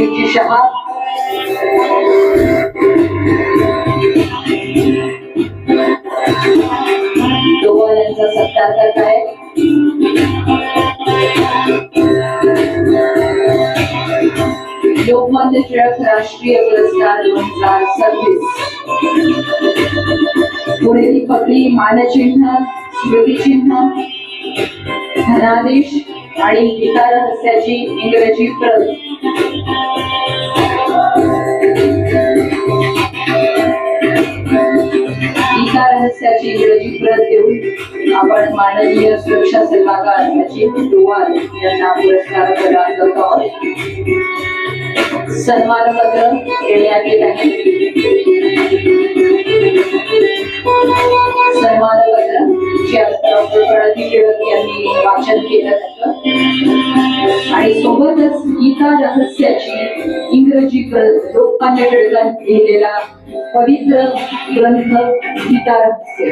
जी शहा, डोवाल यांचा सत्कार करत आहे. लोकमान्य टिळक राष्ट्रीय पुरस्कार 2026. पुढील पगडी, मानचिन्ह, स्मृतिचिन्ह, धनादेश आणि गीता रहस्याची इंग्रजी प्रत. गीता रहस्याची इंग्रजी प्रत देऊन आपण माननीय सुरक्षा सल्लागार अजित डोवाल यांना पुरस्कार प्रदान करत आहोत. सन्मानपत्र देण्यात येत आहे. सन्मानपत्र जे डॉक्टर प्रणती टिळक यांनी वाचन केलं होतं आणि सोबतच गीता रहस्याची इंग्रजी प्रत, लोकमान्य टिळकांनी लिहिलेला पवित्र ग्रंथ गीता रहस्य.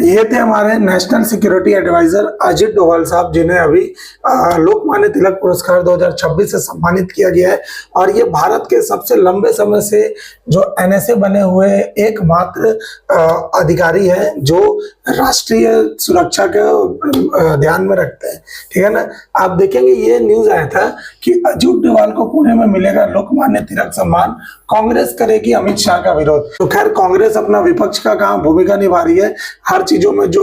ये थे हमारे national security adviser Ajit Doval साहब, जिन्हें अभी लोकमान्य तिलक पुरस्कार 2026 से सम्मानित किया गया है। और ये भारत के सबसे लंबे समय से जो एनएसए बने हुए एकमात्र अधिकारी है जो राष्ट्रीय सुरक्षा का ध्यान में रखते हैं। ठीक है ना। आप देखेंगे ये न्यूज आया था कि अजित डोवाल को पुणे में मिलेगा लोकमान्य तिलक सम्मान, कांग्रेस करेगी अमित शाह का विरोध। तो खैर कांग्रेस अपना विपक्ष का काम भूमिका निभा रही है। हर चीजों में जो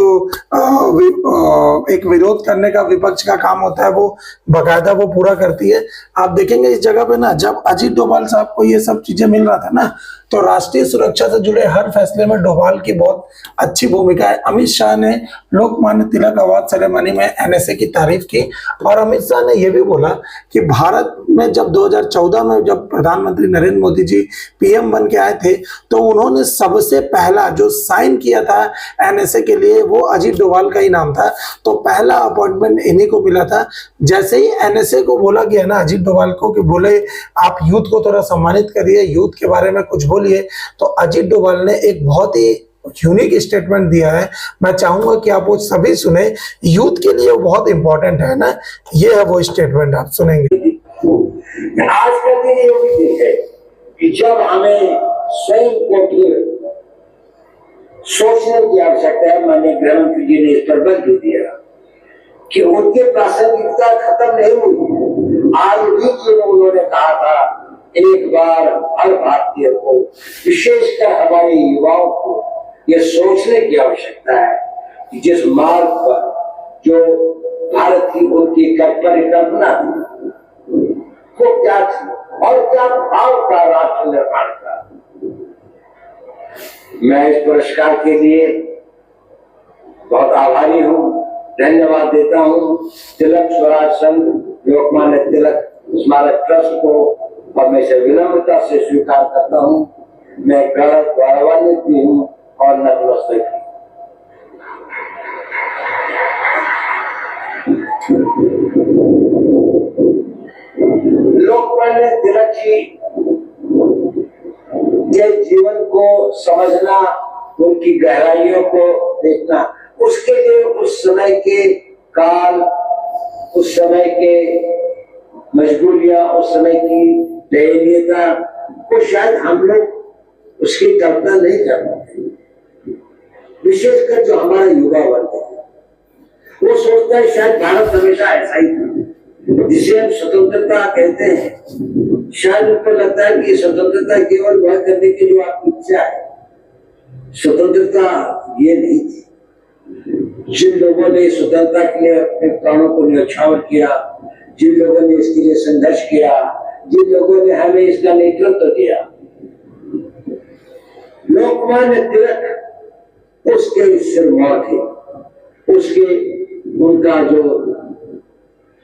एक विरोध करने का विपक्ष का काम होता है वो बकायदा वो पूरा करती है। आप देखेंगे इस जगह पे ना, जब अजित डोभाल साहब को ये सब चीजें मिल रहा था ना, तो राष्ट्रीय सुरक्षा से जुड़े हर फैसले में डोभाल की बहुत अच्छी भूमिका है। अमित शाह ने लोकमान्य तिलक अवार्ड सेरेमनी में एनएसए की तारीफ की और अमित शाह ने यह भी बोला कि भारत में जब 2014 में जब प्रधानमंत्री नरेंद्र मोदी जी पीएम बन के आए थे तो उन्होंने सबसे पहला जो साइन किया था एनएसए के लिए वो अजित डोभाल का ही नाम था। तो पहला अपॉइंटमेंट इन्हीं को मिला था। जैसे ही एनएसए को बोला गया ना अजित डोभाल को कि बोले आप यूथ को थोड़ा सम्मानित करिए, यूथ के बारे में कुछ बोलिए, तो अजित डोभाल ने एक बहुत ही यूनिक स्टेटमेंट दिया है। मैं चाहूंगा कि आप वो सभी सुने, यूथ के लिए बहुत इंपॉर्टेंट है ना। ये है वो स्टेटमेंट, आप सुनेंगे। आज का दिन ये भी दिन है कि जब हमें स्वयं को फिर सोचने की आवश्यकता है। माननीय गृहमंत्री जी ने इस पर बल भी दिया कि उनकी प्रासंगिकता खत्म नहीं हुई। आज भी उन्होंने कहा था एक बार हर भारतीय को, विशेषकर हमारे युवाओं को यह सोचने की आवश्यकता है कि जिस मार्ग पर जो भारत की उनकी परिकल्पना थी वो क्या थी और क्या भाव का राष्ट्र निर्माण का। मैं इस पुरस्कार के लिए बहुत आभारी हूँ, धन्यवाद देता हूँ तिलक स्वराज संघ, लोकमान्य तिलक स्मारक ट्रस्ट को, और मैं इसे विनम्रता से स्वीकार करता हूँ। मैं गौरवान्वित भी हूँ और नतमस्तक हूँ। लोकमान्य तिलक जी के जीवन को समझना, उनकी गहराइयों को देखना, उसके लिए उस समय के काल, उस समय के मजबूरियां, उस समय की दयनीयता को शायद हम लोग उसकी कल्पना नहीं कर पाते। विशेषकर जो हमारा युवा वर्ग है वो सोचता है शायद भारत हमेशा ऐसा ही था, जिसे हम स्वतंत्रता कहते हैं। शायद उनको लगता है कि स्वतंत्रता केवल वह करने की जो आपकी इच्छा है, स्वतंत्रता ये नहीं थी। जिन लोगों ने स्वतंत्रता के लिए अपने प्राणों को न्यौछावर किया, जिन लोगों ने इसके लिए संघर्ष किया, जिन लोगों ने हमें इसका नेतृत्व दिया, लोकमान्य तिलक उसके सिरमौर थे। उसके उनका जो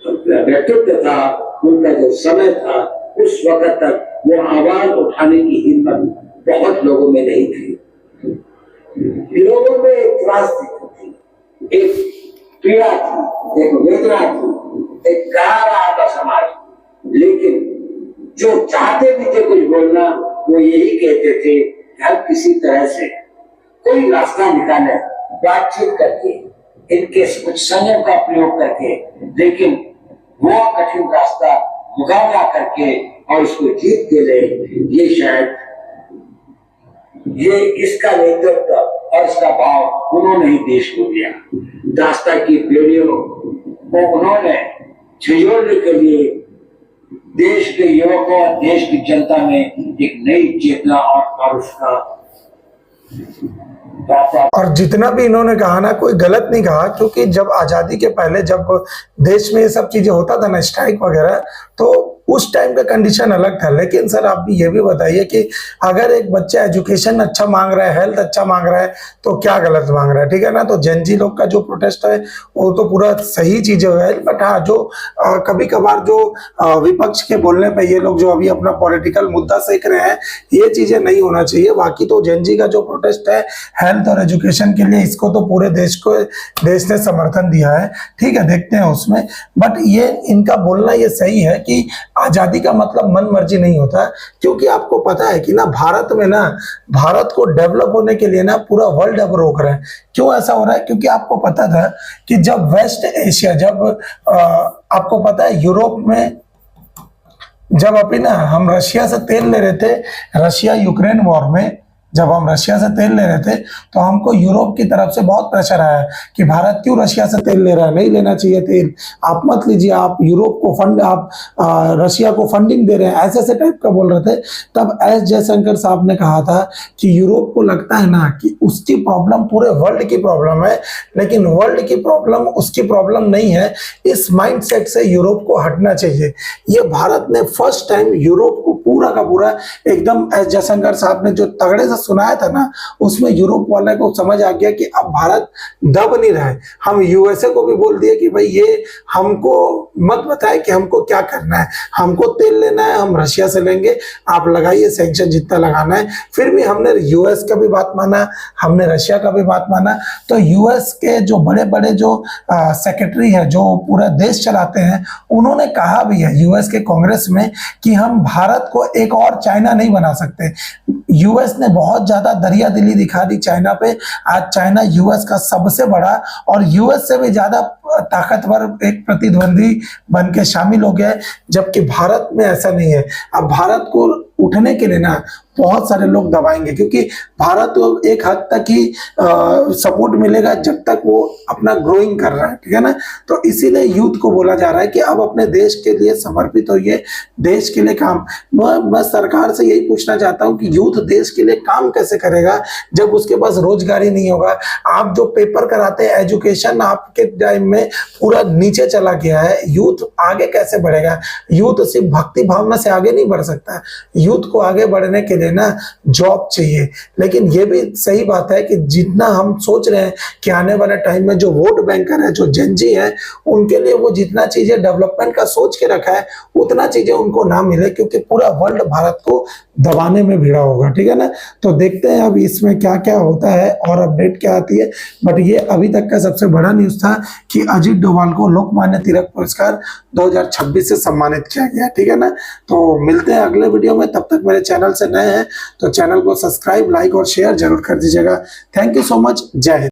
व्यक्तित्व था, उनका जो समय था, उस वक्त तक वो आवाज उठाने की हिम्मत बहुत लोगों में नहीं थी। लोगों में एक त्रास थी, एक पीड़ा थी, एक वेदना थी, एक कहा रहा था समाज। लेकिन जो चाहते भी थे कुछ बोलना, वो यही कहते थे कि हम किसी तरह से कोई रास्ता निकाले, बातचीत करके, इनके कुछ संयम का प्रयोग करके, लेकिन वो कठिन रास्ता मुकाबला करके और उसको जीत के ले, ये शायद ये इसका नेतृत्व और इसका भाव उन्होंने ही देश को दिया। रास्ता की बेड़ियों को उन्होंने झिझोड़ने के लिए देश के युवकों और देश की जनता में एक नई चेतना और उसका और जितना भी इन्होंने कहा ना, कोई गलत नहीं कहा, क्योंकि जब आजादी के पहले जब देश में ये सब चीजें होता था ना, स्ट्राइक वगैरह, तो उस टाइम का कंडीशन अलग था। लेकिन सर आप भी ये भी बताइए कि अगर एक बच्चा एजुकेशन अच्छा मांग रहा है, हेल्थ अच्छा मांग रहा है, तो क्या गलत मांग रहा है, ठीक है ना। तो जेनजी लोग का जो प्रोटेस्ट है वो तो पूरा सही चीज है, बट हाँ जो कभी कभार जो विपक्ष के बोलने पे ये लोग जो अभी अपना पॉलिटिकल मुद्दा सेक रहे हैं, ये चीजें नहीं होना चाहिए। बाकी तो जेनजी का जो प्रोटेस्ट है हेल्थ और एजुकेशन के लिए, इसको तो पूरे देश ने समर्थन दिया है, ठीक है, देखते हैं उसमें। बट ये इनका बोलना ये सही है कि आजादी का मतलब मन मर्जी नहीं होता, क्योंकि आपको पता है कि ना भारत में ना, भारत को डेवलप होने के लिए ना पूरा वर्ल्ड अब रोक रहा है। क्यों ऐसा हो रहा है? क्योंकि आपको पता था कि जब वेस्ट एशिया, जब आपको पता है यूरोप में जब अभी ना हम रशिया से तेल ले रहे थे, रशिया यूक्रेन वॉर में जब हम रशिया से तेल ले रहे थे, तो हमको यूरोप की तरफ से बहुत प्रेशर आया कि भारत क्यों रशिया से तेल ले रहा है, नहीं लेना चाहिए तेल, आप मत लीजिए, आप यूरोप को फंड, आप रशिया को फंडिंग दे रहे हैं, ऐसे ऐसे टाइप का बोल रहे थे। तब एस जयशंकर साहब ने कहा था कि यूरोप को लगता है ना कि उसकी प्रॉब्लम पूरे वर्ल्ड की प्रॉब्लम है, लेकिन वर्ल्ड की प्रॉब्लम उसकी प्रॉब्लम नहीं है। इस माइंडसेट से यूरोप को हटना चाहिए। ये भारत ने फर्स्ट टाइम यूरोप को पूरा का पूरा एकदम, एस जयशंकर साहब ने जो तगड़े से सुनाया था ना, उसमें यूरोप वाले को समझ आ गया कि अब भारत दब नहीं रहा है। हम यूएसए को भी बोल दिए कि भाई ये हमको मत बताए कि हमको क्या करना है, हमको तेल लेना है, हम रशिया से लेंगे, आप लगाइए सैंक्शन जितना लगाना है। फिर भी हमने यूएस का भी बात माना, हमने रशिया का भी बात माना। तो यूएस के जो बड़े बड़े जो सेक्रेटरी है, जो पूरा देश चलाते हैं, उन्होंने कहा भी है यूएस के कांग्रेस में कि हम भारत को एक और चाइना नहीं बना सकते। यूएस ने बहुत ज्यादा दरिया दिली दिखा दी चाइना पे। आज चाइना यूएस का सबसे बड़ा और यूएस से भी ज्यादा ताकतवर एक प्रतिद्वंदी बन के शामिल हो गया है, जबकि भारत में ऐसा नहीं है। अब भारत को उठने के लिए ना बहुत सारे लोग दबाएंगे, क्योंकि भारत को एक हद तक ही सपोर्ट मिलेगा जब तक वो अपना ग्रोइंग कर रहा है, ठीक है ना। तो इसीलिए यूथ को बोला जा रहा है कि अब अपने देश के लिए समर्पित होइए, देश के लिए काम। मैं सरकार से यही पूछना चाहता हूँ कि यूथ देश के लिए काम कैसे करेगा जब उसके पास रोजगारी नहीं होगा। आप जो पेपर कराते हैं, एजुकेशन आपके टाइम में पूरा नीचे चला गया है, यूथ आगे कैसे बढ़ेगा? यूथ सिर्फ भक्ति भावना से आगे नहीं बढ़ सकता। यूथ को आगे बढ़ने के लिए ना जॉब चाहिए। लेकिन ये भी सही बात है कि जितना हम सोच रहे हैं कि आने वाले टाइम में जो वोट बैंकर है, जो जेनजी है, उनके लिए वो जितना चीजें डेवलपमेंट का सोच के रखा है, उतना चीजें उनको ना मिले, क्योंकि पूरा वर्ल्ड भारत को दबाने में भिड़ा होगा, ठीक है ना। तो देखते हैं अब इसमें क्या क्या होता है और अपडेट क्या आती है। बट ये अभी तक का सबसे बड़ा न्यूज था कि अजीत डोभाल को लोकमान्य तिलक पुरस्कार 2026 से सम्मानित किया गया, ठीक है ना। तो मिलते हैं अगले वीडियो में, तब तक मेरे चैनल से नए हैं तो चैनल को सब्सक्राइब, लाइक और शेयर जरूर कर दीजिएगा। Thank you so much. जय हिंद।